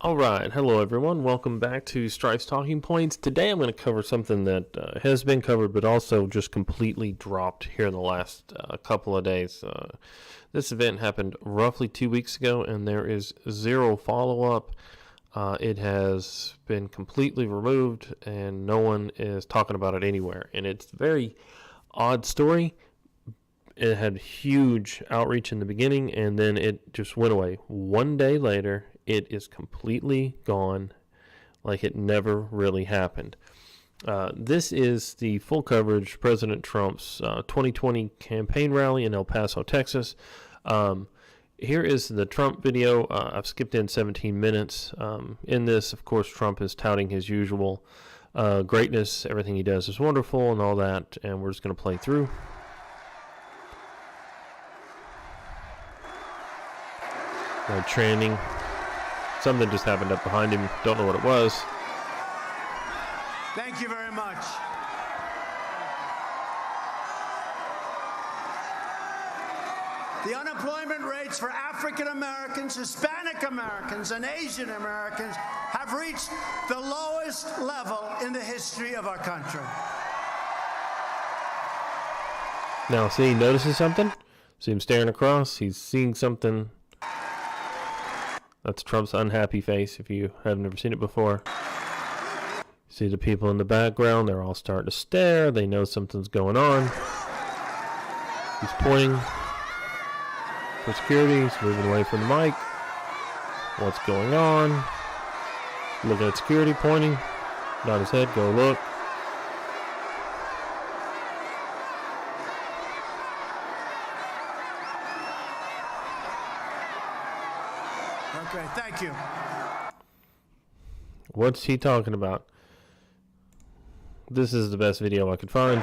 Alright, hello everyone, welcome back to Strife's Talking Points. Today I'm going to cover something that has been covered but also just completely dropped here in the last couple of days. This event happened roughly 2 weeks ago and there is zero follow-up. It has been completely removed and no one is talking about it anywhere. And it's a very odd story. It had huge outreach in the beginning and then it just went away. 1 day later, it is completely gone, like it never really happened. This is the full coverage President Trump's 2020 campaign rally in El Paso, Texas. Here is the Trump video. I've skipped in 17 minutes. In this, of course, Trump is touting his usual greatness. Everything he does is wonderful and all that, and we're just going to play through. Training. Something just happened up behind him. Don't know what it was. Thank you very much. The unemployment rates for African Americans, Hispanic Americans, and Asian Americans have reached the lowest level in the history of our country. Now, see, he notices something. See him staring across. He's seeing something. That's Trump's unhappy face if you have never seen it before. See the people in the background, they're all starting to stare. They know something's going on. He's pointing for security. He's moving away from the mic. What's going on? Looking at security, pointing. Nod his head, go look. Okay, thank you. What's he talking about? This is the best video I could find.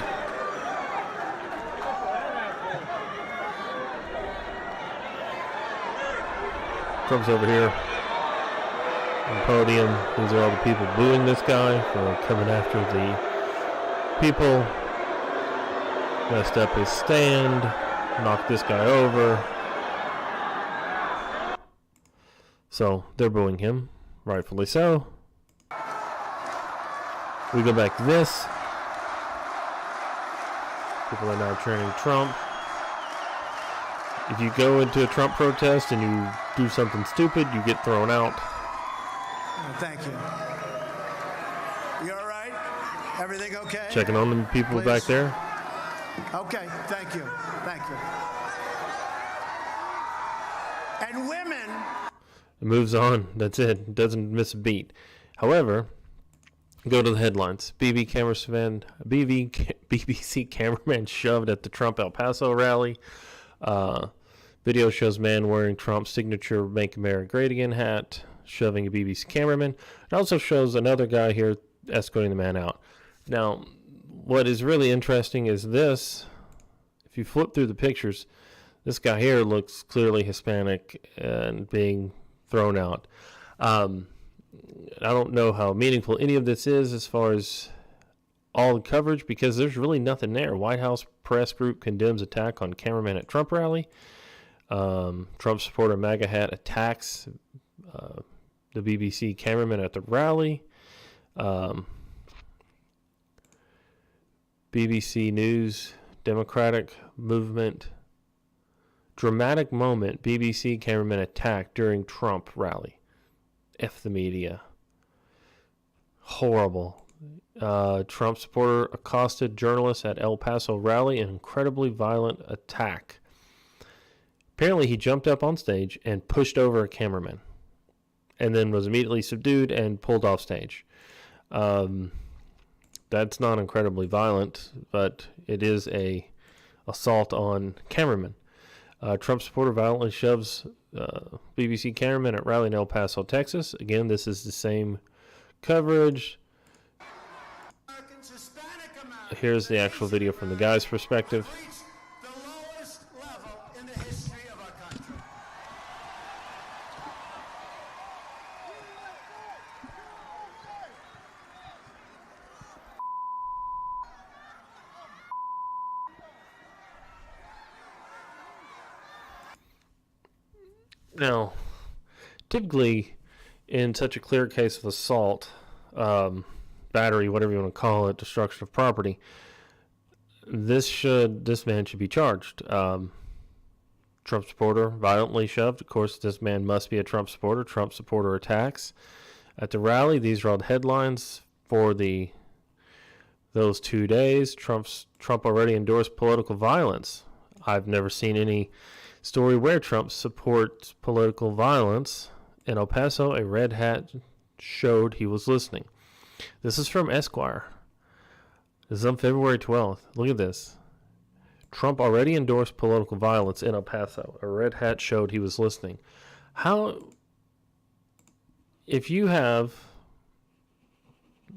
Trump's over here on the podium. These are all the people booing this guy for coming after the people. Messed up his stand. Knocked this guy over. So they're booing him, rightfully so. We go back to this. People are now cheering Trump. If you go into a Trump protest and you do something stupid, you get thrown out. Thank you. You all right? Everything okay? Checking on the people Please. back there. Okay, thank you. Thank you. And women. It moves on. That's it. Doesn't miss a beat. However, go to the headlines. BBC cameraman shoved at the Trump El Paso rally. Video shows man wearing Trump's signature "Make America Great Again" hat, shoving a BBC cameraman. It also shows another guy here escorting the man out. Now, what is really interesting is this. If you flip through the pictures, this guy here looks clearly Hispanic and being thrown out. I don't know how meaningful any of this is as far as all the coverage because there's really nothing there. White House press group condemns attack on cameraman at Trump rally. Trump supporter MAGA hat attacks the BBC cameraman at the rally. BBC News, Democratic movement. Dramatic moment, BBC cameraman attacked during Trump rally. F the media. Horrible. Trump supporter accosted journalists at El Paso rally, an incredibly violent attack. Apparently he jumped up on stage and pushed over a cameraman and then was immediately subdued and pulled off stage. That's not incredibly violent, but it is a assault on cameramen. Trump supporter violently shoves BBC cameraman at rally in El Paso, Texas. Again, this is the same coverage. Here's the actual video from the guy's perspective. The lowest level in the history of our country. Now, typically in such a clear case of assault, battery, whatever you want to call it, destruction of property, this man should be charged. Trump supporter violently shoved. Of course, this man must be a Trump supporter. Trump supporter attacks at the rally. These are all the headlines for those 2 days. Trump already endorsed political violence. I've never seen any story where Trump supports political violence. In El Paso, a red hat showed he was listening. This is from Esquire. This is on February 12th. Look at this. Trump already endorsed political violence in El Paso. A red hat showed he was listening. If you have,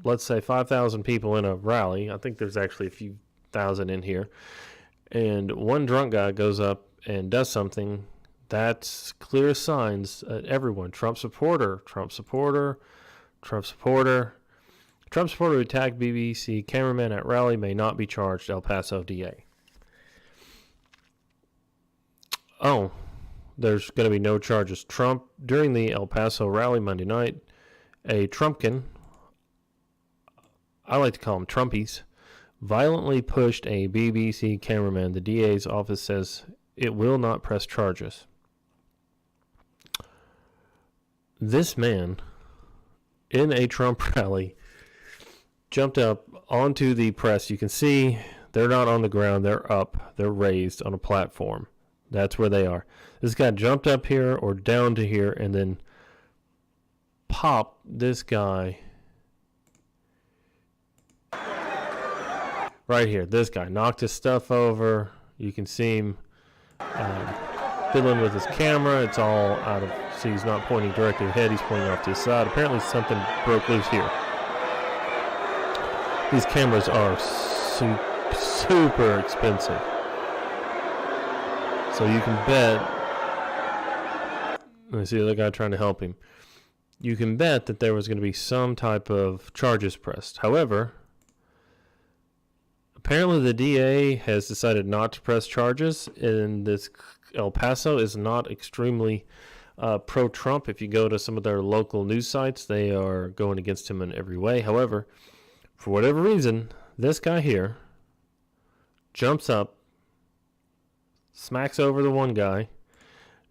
let's say, 5,000 people in a rally, I think there's actually a few thousand in here, and one drunk guy goes up and does something, that's clear signs that everyone, Trump supporter who attacked BBC cameraman at rally may not be charged, El Paso DA. Oh, there's going to be no charges. Trump, during the El Paso rally Monday night, a Trumpkin, I like to call them Trumpies, violently pushed a BBC cameraman. The DA's office says it will not press charges. This man, in a Trump rally, jumped up onto the press. You can see they're not on the ground. They're up. They're raised on a platform. That's where they are. This guy jumped up here or down to here and then popped this guy right here. This guy knocked his stuff over. You can see him fiddling with his camera. It's all out of, see, he's not pointing directly ahead. He's pointing off to the side. Apparently something broke loose here. These cameras are super expensive. So you can bet, let me see the other guy trying to help him. You can bet that there was going to be some type of charges pressed. However, apparently the DA has decided not to press charges, and this El Paso is not extremely pro-Trump. If you go to some of their local news sites, they are going against him in every way. However, for whatever reason, this guy here jumps up, smacks over the one guy,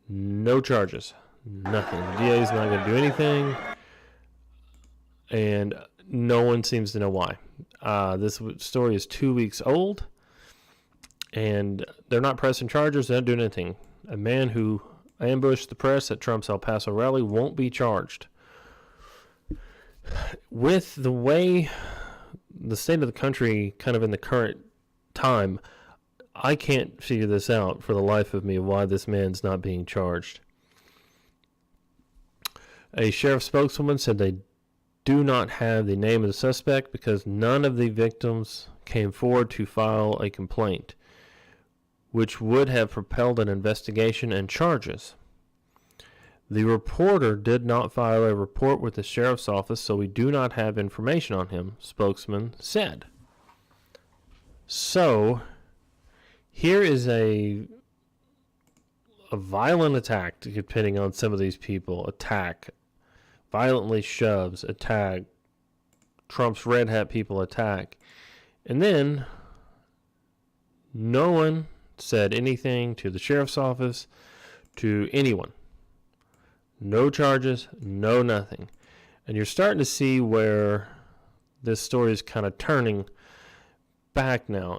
no charges, nothing. The DA is not going to do anything, and no one seems to know why. This story is 2 weeks old, and they're not pressing charges. They're not doing anything. A man who ambushed the press at Trump's El Paso rally won't be charged. With the way the state of the country kind of in the current time, I can't figure this out for the life of me, why this man's not being charged. A sheriff spokeswoman said they do not have the name of the suspect because none of the victims came forward to file a complaint, which would have propelled an investigation and charges. The reporter did not file a report with the sheriff's office, so we do not have information on him, spokesman said. So, here is a violent attack, depending on some of these people. Attack, violently shoves, attack, Trump's red hat people attack. And then, no one said anything to the sheriff's office, to anyone. No charges, no nothing. And you're starting to see where this story is kind of turning back now.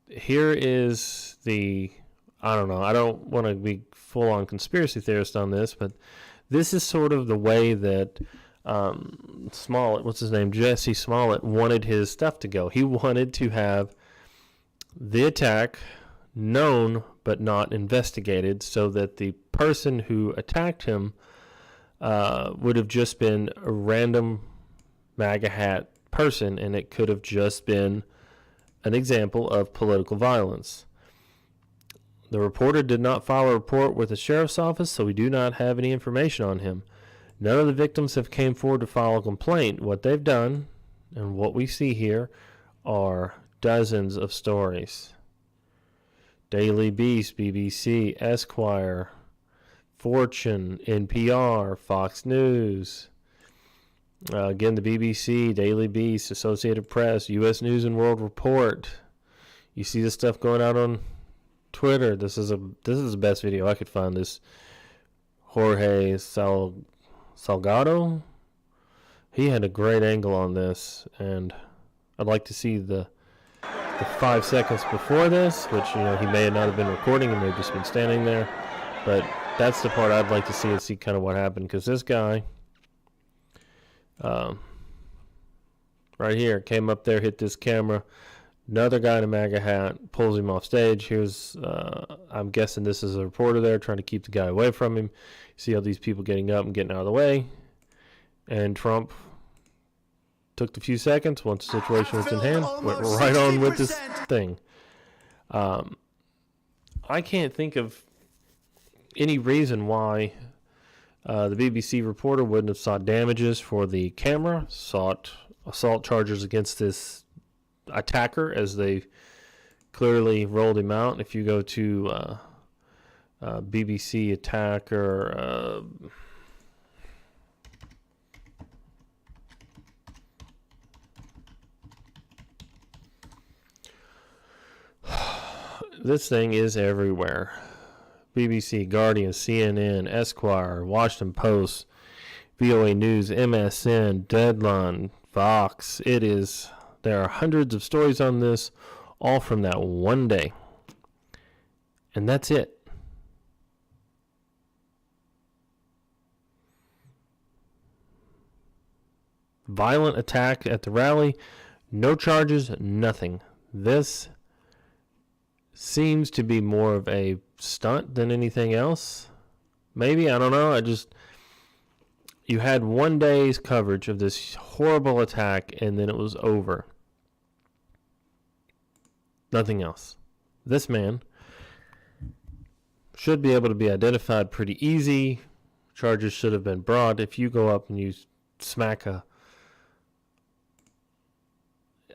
Here is the, I don't know, I don't want to be full-on conspiracy theorist on this, but this is sort of the way that Smollett, what's his name, Jesse Smollett, wanted his stuff to go. He wanted to have the attack known but not investigated, so that the person who attacked him would have just been a random MAGA hat person, and it could have just been an example of political violence. The reporter did not file a report with the sheriff's office, so we do not have any information on him. None of the victims have came forward to file a complaint. What they've done, and what we see here, are dozens of stories. Daily Beast, BBC, Esquire, Fortune, NPR, Fox News, again, the BBC, Daily Beast, Associated Press, U.S. News and World Report. You see this stuff going out on Twitter. This is the best video I could find. This Jorge Salgado, he had a great angle on this, and I'd like to see the 5 seconds before this, which, he may not have been recording, he may have just been standing there, but that's the part I'd like to see and see kind of what happened, because this guy right here came up there, hit this camera. Another guy in a MAGA hat pulls him off stage. Here's, I'm guessing this is a reporter there trying to keep the guy away from him. See all these people getting up and getting out of the way. And Trump took the few seconds, once the situation was in hand, went right on with this thing. I can't think of any reason why the BBC reporter wouldn't have sought damages for the camera, sought assault charges against this attacker, as they clearly rolled him out. If you go to BBC attacker, this thing is everywhere. BBC, Guardian, CNN, Esquire, Washington Post, VOA News, MSN, Deadline, Fox. There are hundreds of stories on this, all from that one day. And that's it. Violent attack at the rally, no charges, nothing. This seems to be more of a stunt than anything else. Maybe, I don't know. You had one day's coverage of this horrible attack, and then it was over. Nothing else. This man should be able to be identified pretty easy. Charges should have been brought. If you go up and you smack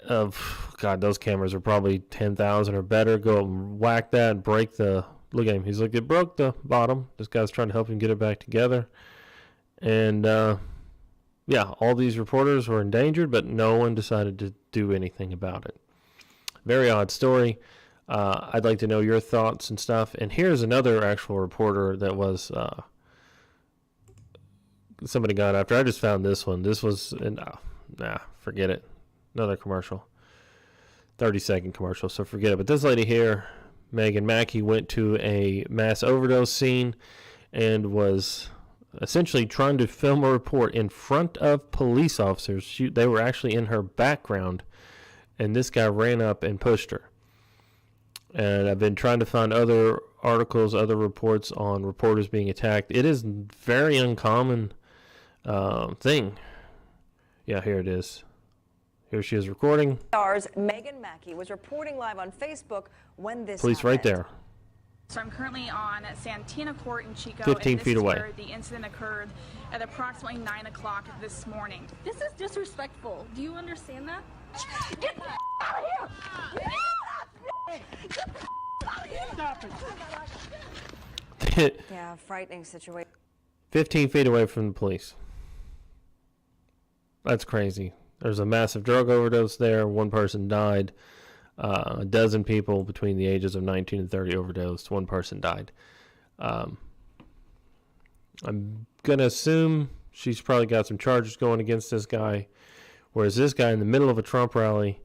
those cameras are probably 10,000 or better. Go and whack that and break look at him. He's like, it broke the bottom. This guy's trying to help him get it back together. And, all these reporters were endangered, but no one decided to do anything about it. Very odd story. I'd like to know your thoughts and stuff. And here's another actual reporter that was somebody got after. I just found this one. This was, forget it. Another commercial. 30-second commercial, so forget it. But this lady here, Megan Mackey, went to a mass overdose scene and was essentially trying to film a report in front of police officers. They were actually in her background, and this guy ran up and pushed her. And I've been trying to find other articles, other reports on reporters being attacked. It is a very uncommon thing. Yeah, here it is. Here she is recording. Stars Megan Mackey was reporting live on Facebook when this police happened. Right there. So I'm currently on Santina Court in Chico. 15 feet away. Where the incident occurred at approximately 9 o'clock this morning. This is disrespectful. Do you understand that? Get the out of here! Get the out of here! Stop it! Yeah, frightening situation. 15 feet away from the police. That's crazy. There's a massive drug overdose there. One person died. A dozen people between the ages of 19 and 30 overdosed. One person died. I'm going to assume she's probably got some charges going against this guy. Whereas this guy in the middle of a Trump rally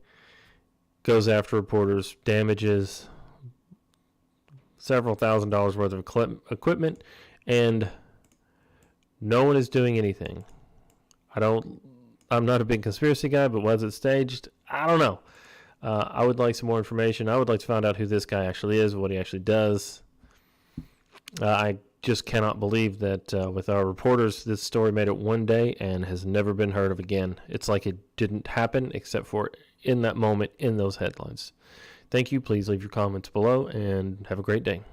goes after reporters, damages several $1,000s worth of equipment, and no one is doing anything. I'm not a big conspiracy guy, but was it staged? I don't know. I would like some more information. I would like to find out who this guy actually is, what he actually does. I just cannot believe that with our reporters, this story made it one day and has never been heard of again. It's like it didn't happen except for in that moment in those headlines. Thank you. Please leave your comments below and have a great day.